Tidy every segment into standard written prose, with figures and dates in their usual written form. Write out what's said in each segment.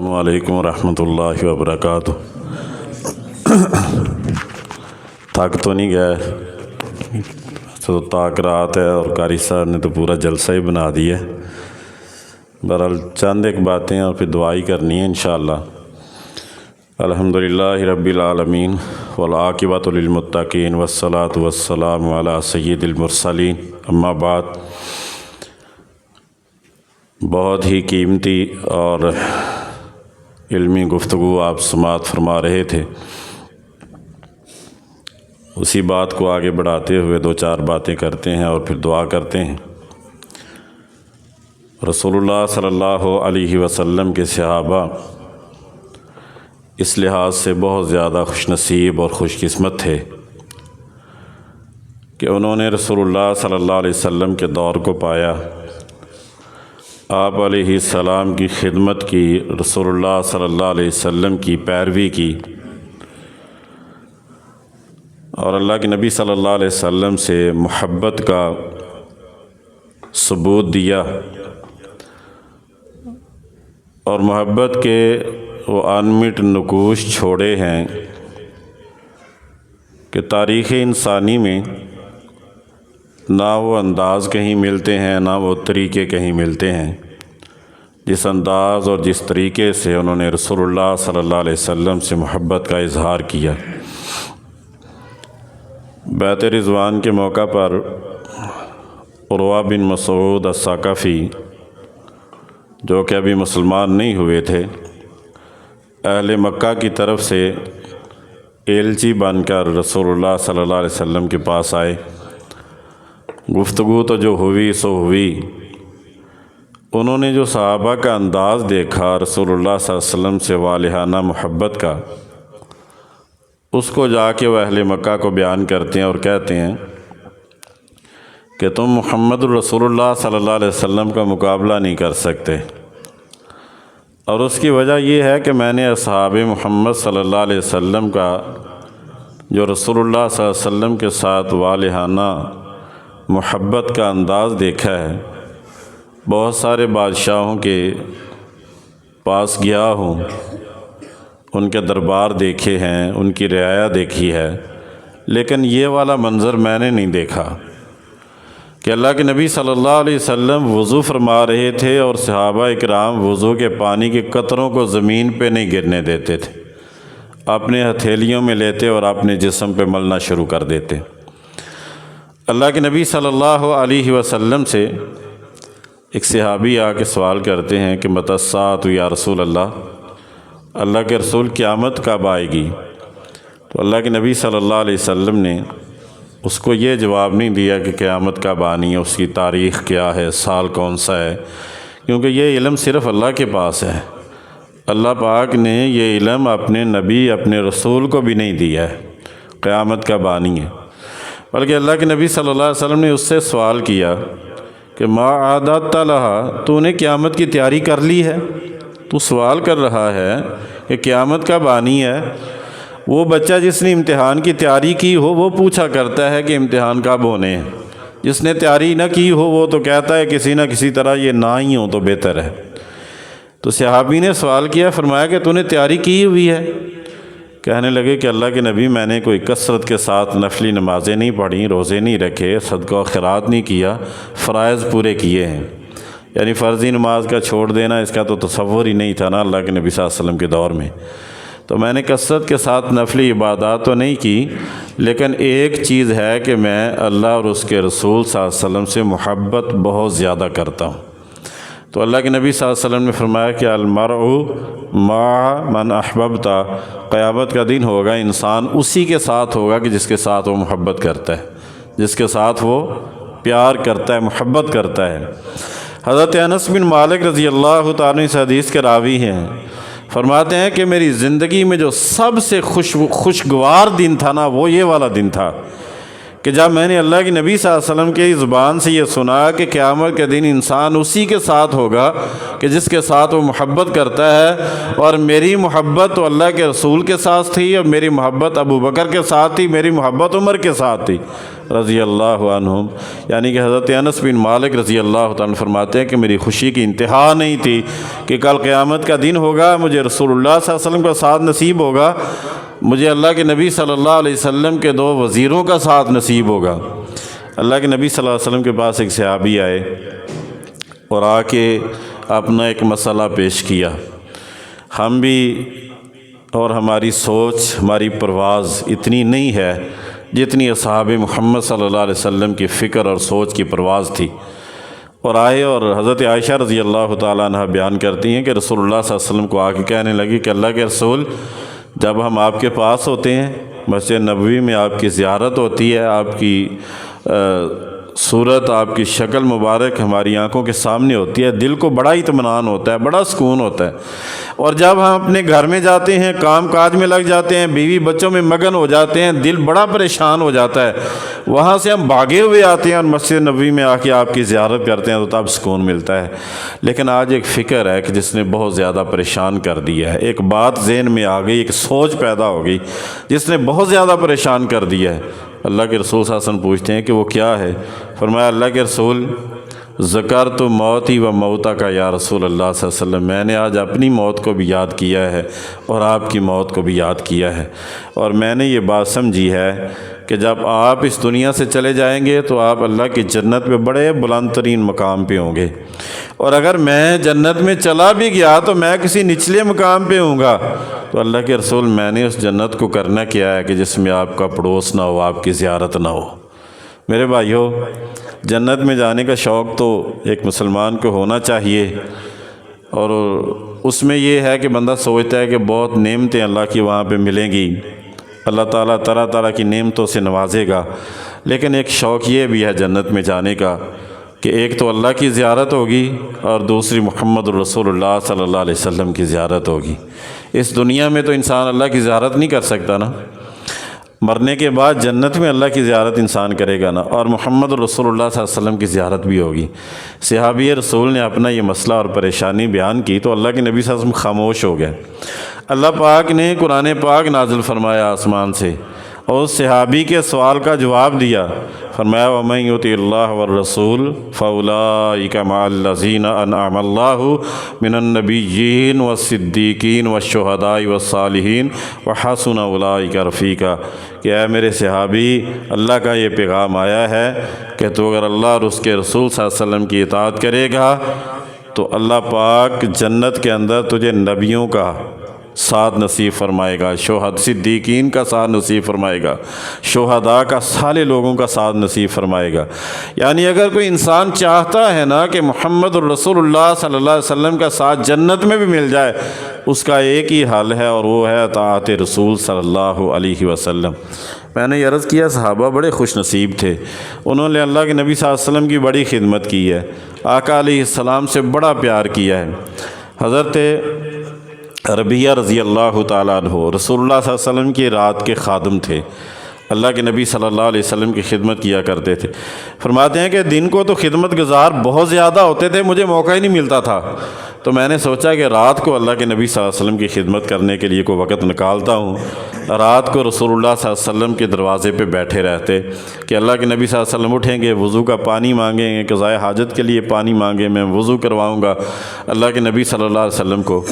السلام علیکم ورحمۃ اللہ وبرکاتہ۔ تھک تو نہیں گئے؟ تو تاک رات ہے اور قاری صاحب نے تو پورا جلسہ ہی بنا دیا ہے۔ بہرحال چند ایک باتیں اور پھر دعائی کرنی ہے انشاءاللہ۔ الحمدللہ رب العالمین والعاقبۃ للمتقین والصلاۃ والسلام علی سید المرسلین، اما بعد۔ بہت ہی قیمتی اور علمی گفتگو آپ سماعت فرما رہے تھے، اسی بات کو آگے بڑھاتے ہوئے دو چار باتیں کرتے ہیں اور پھر دعا کرتے ہیں۔ رسول اللہ صلی اللہ علیہ وسلم کے صحابہ اس لحاظ سے بہت زیادہ خوش نصیب اور خوش قسمت تھے کہ انہوں نے رسول اللہ صلی اللہ علیہ وسلم کے دور کو پایا، آپ علیہ السلام کی خدمت کی، رسول اللہ صلی اللہ علیہ وسلم کی پیروی کی اور اللہ کے نبی صلی اللہ علیہ وسلم سے محبت کا ثبوت دیا، اور محبت کے وہ انمٹ نقوش چھوڑے ہیں کہ تاریخ انسانی میں نہ وہ انداز کہیں ملتے ہیں، نہ وہ طریقے کہیں ملتے ہیں جس انداز اور جس طریقے سے انہوں نے رسول اللہ صلی اللہ علیہ وسلم سے محبت کا اظہار کیا۔ بیعت رضوان کے موقع پر عروہ بن مسعود الثقفی، جو کہ ابھی مسلمان نہیں ہوئے تھے، اہل مکہ کی طرف سے ایلچی بن کر رسول اللہ صلی اللہ علیہ وسلم کے پاس آئے۔ گفتگو تو جو ہوئی سو ہوئی، انہوں نے جو صحابہ کا انداز دیکھا رسول اللہ صلی اللہ علیہ وسلم سے والہانہ محبت کا، اس کو جا کے وہ اہل مکہ کو بیان کرتے ہیں اور کہتے ہیں کہ تم محمد رسول اللہ صلی اللہ علیہ وسلم کا مقابلہ نہیں کر سکتے، اور اس کی وجہ یہ ہے کہ میں نے اصحاب محمد صلی اللہ علیہ وسلم کا جو رسول اللہ صلی اللہ علیہ وسلم کے ساتھ والہانہ محبت کا انداز دیکھا ہے۔ بہت سارے بادشاہوں کے پاس گیا ہوں، ان کے دربار دیکھے ہیں، ان کی رعایا دیکھی ہے، لیکن یہ والا منظر میں نے نہیں دیکھا کہ اللہ کے نبی صلی اللہ علیہ وسلم وضو فرما رہے تھے اور صحابہ اکرام وضو کے پانی کے قطروں کو زمین پہ نہیں گرنے دیتے تھے، اپنے ہتھیلیوں میں لیتے اور اپنے جسم پہ ملنا شروع کر دیتے۔ اللہ کے نبی صلی اللہ علیہ وسلم سے ایک صحابی آ کے سوال کرتے ہیں کہ متی الساعۃ یا رسول اللہ، اللہ کے رسول قیامت کب آئے گی؟ تو اللہ کے نبی صلی اللہ علیہ وسلم نے اس کو یہ جواب نہیں دیا کہ قیامت کب آنی ہے، اس کی تاریخ کیا ہے، سال کون سا ہے، کیونکہ یہ علم صرف اللہ کے پاس ہے۔ اللہ پاک نے یہ علم اپنے نبی، اپنے رسول کو بھی نہیں دیا ہے قیامت کب آنی ہے، بلکہ اللہ کے نبی صلی اللہ علیہ وسلم نے اس سے سوال کیا کہ ما اعددت لہا، تو نے قیامت کی تیاری کر لی ہے؟ تو سوال کر رہا ہے کہ قیامت کب آنی ہے۔ وہ بچہ جس نے امتحان کی تیاری کی ہو وہ پوچھا کرتا ہے کہ امتحان کب ہونے ہیں، جس نے تیاری نہ کی ہو وہ تو کہتا ہے کسی نہ کسی طرح یہ نہ ہی ہو تو بہتر ہے۔ تو صحابی نے سوال کیا، فرمایا کہ تو نے تیاری کی ہوئی ہے؟ کہنے لگے کہ اللہ کے نبی میں نے کوئی کثرت کے ساتھ نفلی نمازیں نہیں پڑھیں، روزے نہیں رکھے، صدقہ و خیرات نہیں کیا، فرائض پورے کیے ہیں۔ یعنی فرضی نماز کا چھوڑ دینا اس کا تو تصور ہی نہیں تھا نا اللہ کے نبی صلی اللہ علیہ وسلم کے دور میں۔ تو میں نے کثرت کے ساتھ نفلی عبادات تو نہیں کی، لیکن ایک چیز ہے کہ میں اللہ اور اس کے رسول صلی اللہ علیہ وسلم سے محبت بہت زیادہ کرتا ہوں۔ تو اللہ کے نبی صلی اللہ علیہ وسلم نے فرمایا کہ المرء مع من احببت، قیامت کا دن ہوگا انسان اسی کے ساتھ ہوگا کہ جس کے ساتھ وہ محبت کرتا ہے، جس کے ساتھ وہ پیار کرتا ہے، محبت کرتا ہے۔ حضرت انس بن مالک رضی اللہ تعالیٰ عنہ اس حدیث کے راوی ہیں، فرماتے ہیں کہ میری زندگی میں جو سب سے خوشگوار دن تھا نا، وہ یہ والا دن تھا کہ جب میں نے اللہ کے نبی صلی اللہ علیہ وسلم کی زبان سے یہ سنا کہ قیامت کے دن انسان اسی کے ساتھ ہوگا کہ جس کے ساتھ وہ محبت کرتا ہے، اور میری محبت تو اللہ کے رسول کے ساتھ تھی، اور میری محبت ابو بکر کے ساتھ تھی، میری محبت عمر کے ساتھ تھی، رضی اللہ عنہم، یعنی کہ حضرت انس بن مالک رضی اللہ تعالیٰ عنہ فرماتے ہیں کہ میری خوشی کی انتہا نہیں تھی کہ کل قیامت کا دن ہوگا، مجھے رسول اللہ صلی اللہ علیہ وسلم کا ساتھ نصیب ہوگا، مجھے اللہ کے نبی صلی اللہ علیہ وسلم کے 2 وزیروں کا ساتھ نصیب ہوگا۔ اللہ کے نبی صلی اللہ علیہ وسلم کے پاس ایک صحابی آئے اور آ کے اپنا ایک مسئلہ پیش کیا۔ ہم بھی اور ہماری سوچ، ہماری پرواز اتنی نہیں ہے جتنی اصحاب محمد صلی اللہ علیہ وسلم کی فکر اور سوچ کی پرواز تھی، اور آئے اور حضرت عائشہ رضی اللہ تعالیٰ عنہ بیان کرتی ہیں کہ رسول اللہ صلی اللہ علیہ وسلم کو آ کے کہنے لگی کہ اللہ کے رسول، جب ہم آپ کے پاس ہوتے ہیں، مسجد نبوی میں آپ کی زیارت ہوتی ہے، آپ کی صورت، آپ کی شکل مبارک ہماری آنکھوں کے سامنے ہوتی ہے، دل کو بڑا اطمینان ہوتا ہے، بڑا سکون ہوتا ہے، اور جب ہم اپنے گھر میں جاتے ہیں، کام کاج میں لگ جاتے ہیں، بیوی بچوں میں مگن ہو جاتے ہیں، دل بڑا پریشان ہو جاتا ہے، وہاں سے ہم بھاگے ہوئے آتے ہیں اور مسجد نبوی میں آ کے آپ کی زیارت کرتے ہیں تو تب سکون ملتا ہے۔ لیکن آج ایک فکر ہے کہ جس نے بہت زیادہ پریشان کر دیا ہے، ایک بات ذہن میں آ گئی، ایک سوچ پیدا ہو گئی جس نے بہت زیادہ پریشان کر دیا ہے۔ اللہ کے رسول صلی اللہ علیہ وسلم پوچھتے ہیں کہ وہ کیا ہے؟ فرمایا اللہ کے رسول، ذکرت موتی و موتا کا یا رسول اللہ صلی اللہ علیہ وسلم، میں نے آج اپنی موت کو بھی یاد کیا ہے اور آپ کی موت کو بھی یاد کیا ہے، اور میں نے یہ بات سمجھی ہے کہ جب آپ اس دنیا سے چلے جائیں گے تو آپ اللہ کی جنت میں بڑے بلند ترین مقام پہ ہوں گے، اور اگر میں جنت میں چلا بھی گیا تو میں کسی نچلے مقام پہ ہوں گا۔ تو اللہ کے رسول، میں نے اس جنت کو کرنا کیا ہے کہ جس میں آپ کا پڑوس نہ ہو، آپ کی زیارت نہ ہو۔ میرے بھائیو، جنت میں جانے کا شوق تو ایک مسلمان کو ہونا چاہیے، اور اس میں یہ ہے کہ بندہ سوچتا ہے کہ بہت نعمتیں اللہ کی وہاں پہ ملیں گی، اللہ تعالیٰ طرح طرح کی نعمتوں سے نوازے گا، لیکن ایک شوق یہ بھی ہے جنت میں جانے کا کہ ایک تو اللہ کی زیارت ہوگی اور دوسری محمد الرسول اللہ صلی اللہ علیہ وسلم کی زیارت ہوگی۔ اس دنیا میں تو انسان اللہ کی زیارت نہیں کر سکتا نا، مرنے کے بعد جنت میں اللہ کی زیارت انسان کرے گا نا، اور محمد الرسول اللہ صلی اللہ علیہ وسلم کی زیارت بھی ہوگی۔ صحابی رسول نے اپنا یہ مسئلہ اور پریشانی بیان کی تو اللہ کے نبی صلی اللہ علیہ وسلم خاموش ہو گئے۔ اللہ پاک نے قرآن پاک نازل فرمایا آسمان سے، اور اس صحابی کے سوال کا جواب دیا، فرمایا وَمَن يُطِعِ اللَّهَ وَالرَّسُولَ فَأُولَٰئِكَ مَعَ الَّذِينَ أَنْعَمَ اللَّهُ مِنَ النَّبِيِّينَ وَالصِّدِّيقِينَ وَالشُّهَدَاءِ وَالصَّالِحِينَ وَحَسُنَ أُولَٰئِكَ رَفِيقًا، کہ اے میرے صحابی، اللہ کا یہ پیغام آیا ہے کہ تو اگر اللہ اور اس کے رسول صلی اللہ علیہ وسلم کی اطاعت کرے گا تو اللہ پاک جنت کے اندر تجھے نبیوں کا ساتھ نصیب فرمائے گا، صدیقین کا ساتھ نصیب فرمائے گا، شہداء کا، صالح لوگوں کا ساتھ نصیب فرمائے گا۔ یعنی اگر کوئی انسان چاہتا ہے نا کہ محمد الرسول اللہ صلی اللہ علیہ وسلم کا ساتھ جنت میں بھی مل جائے، اس کا ایک ہی حل ہے اور وہ ہے اطاعت رسول صلی اللہ علیہ وسلم۔ میں نے یہ عرض کیا صحابہ بڑے خوش نصیب تھے، انہوں نے اللہ کے نبی صلی اللہ علیہ وسلم کی بڑی خدمت کی ہے، آقا علیہ السلام سے بڑا پیار کیا ہے۔ حضرت ربیہ رضی اللہ تعالیٰ عنہ رسول اللہ صلی اللہ علیہ وسلم کی رات کے خادم تھے، اللہ کے نبی صلی اللہ علیہ وسلم کی خدمت کیا کرتے تھے۔ فرماتے ہیں کہ دن کو تو خدمت گزار بہت زیادہ ہوتے تھے، مجھے موقع ہی نہیں ملتا تھا، تو میں نے سوچا کہ رات کو اللہ کے نبی صلی اللہ علیہ وسلم کی خدمت کرنے کے لیے کوئی وقت نکالتا ہوں۔ رات کو رسول اللہ صلی اللہ علیہ وسلم کے دروازے پہ بیٹھے رہتے کہ اللہ کے نبی صلی اللہ علیہ وسلم اٹھیں گے، وضو کا پانی مانگیں گے، قضائے حاجت کے لیے پانی مانگے، میں وضو کرواؤں گا اللہ کے نبی صلی اللہ علیہ وسلم کو۔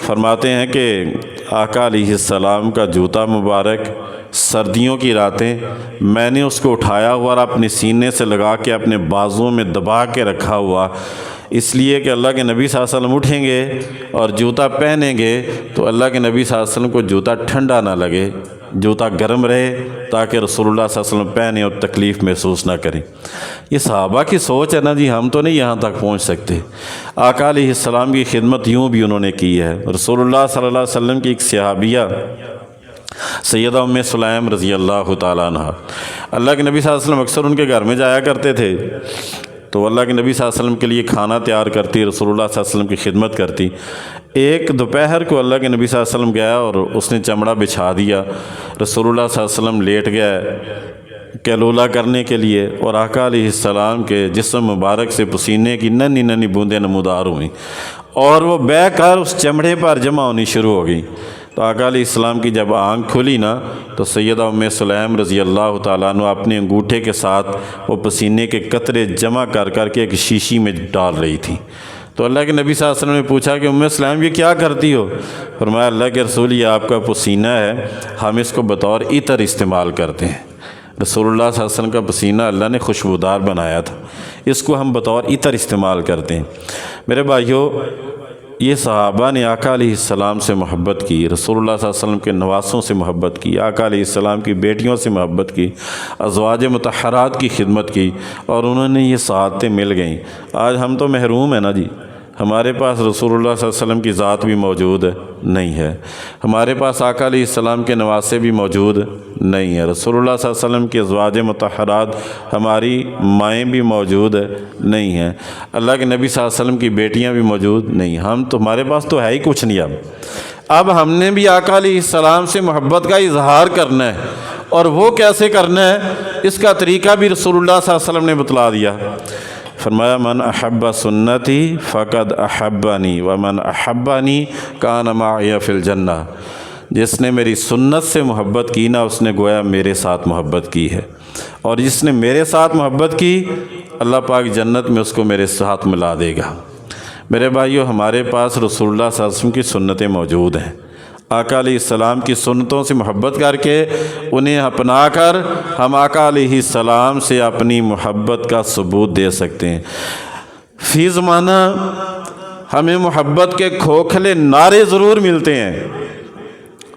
فرماتے ہیں کہ آقا علیہ السلام کا جوتا مبارک سردیوں کی راتیں میں نے اس کو اٹھایا ہوا اور اپنے سینے سے لگا کے اپنے بازوؤں میں دبا کے رکھا ہوا، اس لیے کہ اللہ کے نبی صلی اللہ علیہ وسلم اٹھیں گے اور جوتا پہنیں گے تو اللہ کے نبی صلی اللہ علیہ وسلم کو جوتا ٹھنڈا نہ لگے، جوتا گرم رہے تاکہ رسول اللہ صلی اللہ علیہ وسلم پہنیں اور تکلیف محسوس نہ کریں۔ یہ صحابہ کی سوچ ہے نا جی، ہم تو نہیں یہاں تک پہنچ سکتے۔ آقا علیہ السلام کی خدمت یوں بھی انہوں نے کی ہے۔ رسول اللہ صلی اللہ علیہ وسلم کی ایک صحابیہ سیدہ ام سلیم رضی اللہ تعالیٰ عنہ، اللہ کے نبی صلی اللہ علیہ وسلم اکثر ان کے گھر میں جایا کرتے تھے، تو اللہ کے نبی صلی اللہ علیہ وسلم کے لیے کھانا تیار کرتی، رسول اللہ صلی اللہ علیہ وسلم کی خدمت کرتی۔ ایک دوپہر کو اللہ کے نبی صلی اللہ علیہ وسلم گیا اور اس نے چمڑا بچھا دیا، رسول اللہ صلی اللہ علیہ وسلم لیٹ گئے کیلولا کرنے کے لیے، اور آقا علیہ السلام کے جسم مبارک سے پسینے کی ننھی ننھی بوندیں نمودار ہوئیں اور وہ بہہ کر اس چمڑے پر جمع ہونی شروع ہو گئیں۔ تو آقا علیہ السلام کی جب آنکھ کھلی نا تو سیدہ ام سلیم رضی اللہ تعالیٰ عنہ اپنے انگوٹھے کے ساتھ وہ پسینے کے قطرے جمع کر کر کے ایک شیشی میں ڈال رہی تھی۔ تو اللہ کے نبی صلی اللہ علیہ وسلم نے پوچھا کہ ام سلیم یہ کیا کرتی ہو؟ فرمایا اللہ کے رسول یہ آپ کا پسینہ ہے، ہم اس کو بطور عطر استعمال کرتے ہیں۔ رسول اللہ صلی اللہ علیہ وسلم کا پسینہ اللہ نے خوشبودار بنایا تھا، اس کو ہم بطور عطر استعمال کرتے ہیں۔ میرے بھائیوں، یہ صحابہ نے آقا علیہ السلام سے محبت کی، رسول اللہ صلی اللہ علیہ وسلم کے نواسوں سے محبت کی، آقا علیہ السلام کی بیٹیوں سے محبت کی، ازواج مطہرات کی خدمت کی، اور انہوں نے یہ سعادتیں مل گئیں۔ آج ہم تو محروم ہیں نا جی، ہمارے پاس رسول اللہ صلی اللہ علیہ وسلم کی ذات بھی موجود نہیں ہے، ہمارے پاس آقا علیہ السلام کے نواسے بھی موجود نہیں ہیں، رسول اللہ صلی اللہ علیہ وسلم کی ازواج مطہرات ہماری مائیں بھی موجود نہیں ہیں، اللہ کے نبی صلی اللہ علیہ وسلم کی بیٹیاں بھی موجود نہیں، ہمارے پاس تو ہے ہی کچھ نہیں۔ اب ہم نے بھی آقا علیہ السلام سے محبت کا اظہار کرنا ہے، اور وہ کیسے کرنا ہے اس کا طریقہ بھی رسول اللہ صلی اللہ علیہ وسلم نے بتلا دیا۔ فرمایا من احب سنتی فقد احبنی ومن احبنی کان معی فی الجنہ، جس نے میری سنت سے محبت کی نا اس نے گویا میرے ساتھ محبت کی ہے، اور جس نے میرے ساتھ محبت کی اللہ پاک جنت میں اس کو میرے ساتھ ملا دے گا۔ میرے بھائیو، ہمارے پاس رسول اللہ صلی اللہ علیہ وسلم کی سنتیں موجود ہیں، آقا علیہ السلام کی سنتوں سے محبت کر کے انہیں اپنا کر ہم آقا علیہ السلام سے اپنی محبت کا ثبوت دے سکتے ہیں۔ فی زمانہ ہمیں محبت کے کھوکھلے نعرے ضرور ملتے ہیں،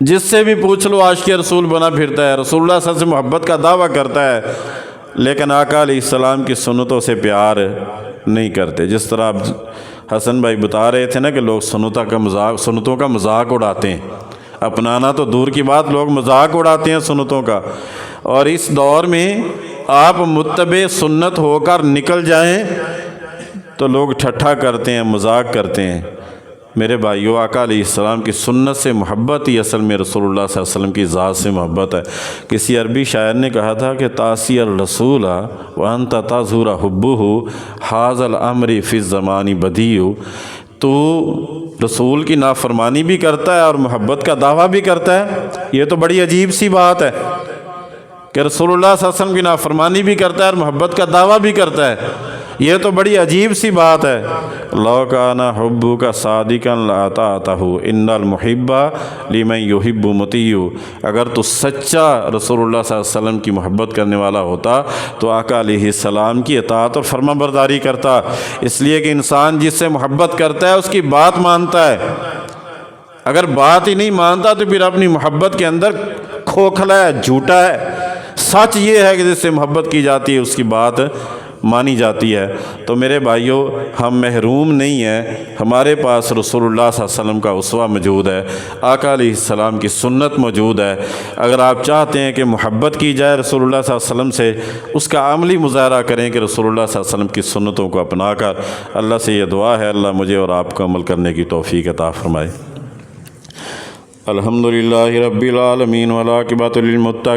جس سے بھی پوچھ لو عاشق رسول بنا پھرتا ہے، رسول اللہ صلی اللہ علیہ وسلم سے محبت کا دعویٰ کرتا ہے، لیکن آقا علیہ السلام کی سنتوں سے پیار نہیں کرتے۔ جس طرح اب حسن بھائی بتا رہے تھے نا کہ لوگ سنتوں کا مذاق اڑاتے ہیں، اپنانا تو دور کی بات، لوگ مذاق اڑاتے ہیں سنتوں کا، اور اس دور میں آپ متبع سنت ہو کر نکل جائیں تو لوگ ٹھٹھا کرتے ہیں، مذاق کرتے ہیں۔ میرے بھائیو، آقا علیہ السلام کی سنت سے محبت ہی اصل میں رسول اللہ صلی اللہ علیہ وسلم کی ذات سے محبت ہے۔ کسی عربی شاعر نے کہا تھا کہ تاسی الرسول وانت تزور حبہ حاذ الامر فی الزمان بدیع، تو رسول کی نافرمانی بھی کرتا ہے اور محبت کا دعویٰ بھی کرتا ہے۔ یہ تو بڑی عجیب سی بات ہے کہ رسول اللہ صلی اللہ علیہ وسلم کی نافرمانی بھی کرتا ہے اور محبت کا دعویٰ بھی کرتا ہے، یہ تو بڑی عجیب سی بات ہے۔ لو کان حبک صادقا لاطعتہ ان المحب لمن یحب مطیع، اگر تو سچا رسول اللہ صلی اللہ علیہ وسلم کی محبت کرنے والا ہوتا تو آقا علیہ السلام کی اطاعت اور فرما برداری کرتا، اس لیے کہ انسان جس سے محبت کرتا ہے اس کی بات مانتا ہے، اگر بات ہی نہیں مانتا تو پھر اپنی محبت کے اندر کھوکھلا ہے، جھوٹا ہے۔ سچ یہ ہے کہ جس سے محبت کی جاتی ہے اس کی بات مانی جاتی ہے۔ تو میرے بھائیوں، ہم محروم نہیں ہیں، ہمارے پاس رسول اللہ صلی اللہ علیہ وسلم کا اسوہ موجود ہے، آقا علیہ السلام کی سنت موجود ہے۔ اگر آپ چاہتے ہیں کہ محبت کی جائے رسول اللہ صلی اللہ علیہ وسلم سے، اس کا عملی مظاہرہ کریں کہ رسول اللہ صلی اللہ علیہ وسلم کی سنتوں کو اپنا کر۔ اللہ سے یہ دعا ہے اللہ مجھے اور آپ کو عمل کرنے کی توفیق عطا فرمائے۔ الحمدللہ رب العالمین والعاقبۃ للمتقین۔